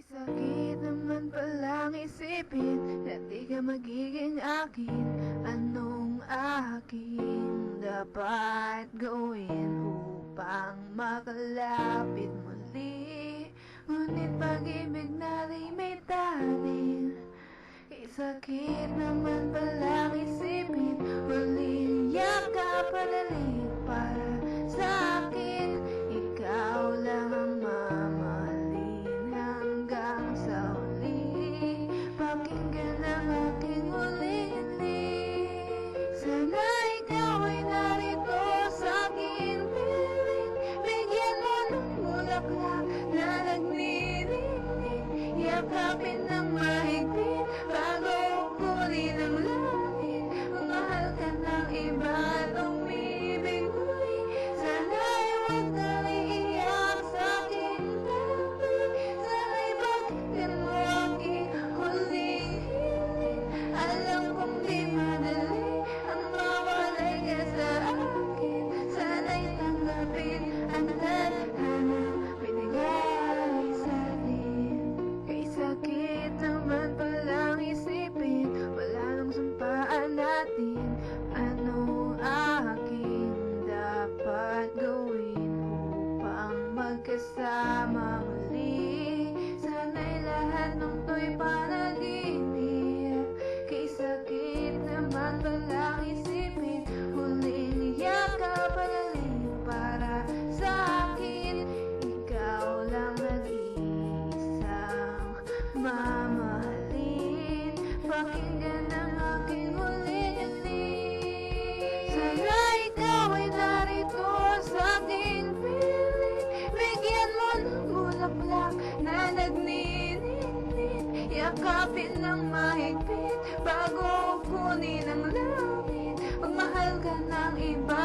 Sakit naman palang isipin na di ka magiging akin. Anong aking dapat gawin upang makalapit muli? Ngunit pag-ibig natin may taning. Sakit naman palang isipin, huling yakap palalik para sa akin. Ikaw lang ang mamahalin hanggang sa huli. Pakinggan ang aking huling-hiling. Sana ikaw ay narito sa aking piling. Bigyan mo ng bulaklak na nagniringning. Yakapin ng mahigpit bago kunin ang langit. Mahal ka ng iba at umibig muli. Sana'y huwag ka iiyak sa aking tabi. Sana'y pakinggan mo aking huling-hiling. Alam kong di madali ang mawalay ka sa akin. Sana'y tanggapin ang tadhanang binigay sa'tin. Kay sakit naman palang isipin, wala nang sumpaan natin. Ano aking dapat gawin upang magkasama muli? Sana'y lahat ng to'y panaginip. Kay sakit naman palang isipin, huling yakap palalik para sa akin. Ikaw lang nag-iisang mamahalin. Pakinggan ang aking huling-hiling. Sana ikaw ay narito sa aking piling. Bigyan mo ng bulaklak na nagnininit. Yakapin ng mahigpit bago kunin ang langit. Magmahal ka ng iba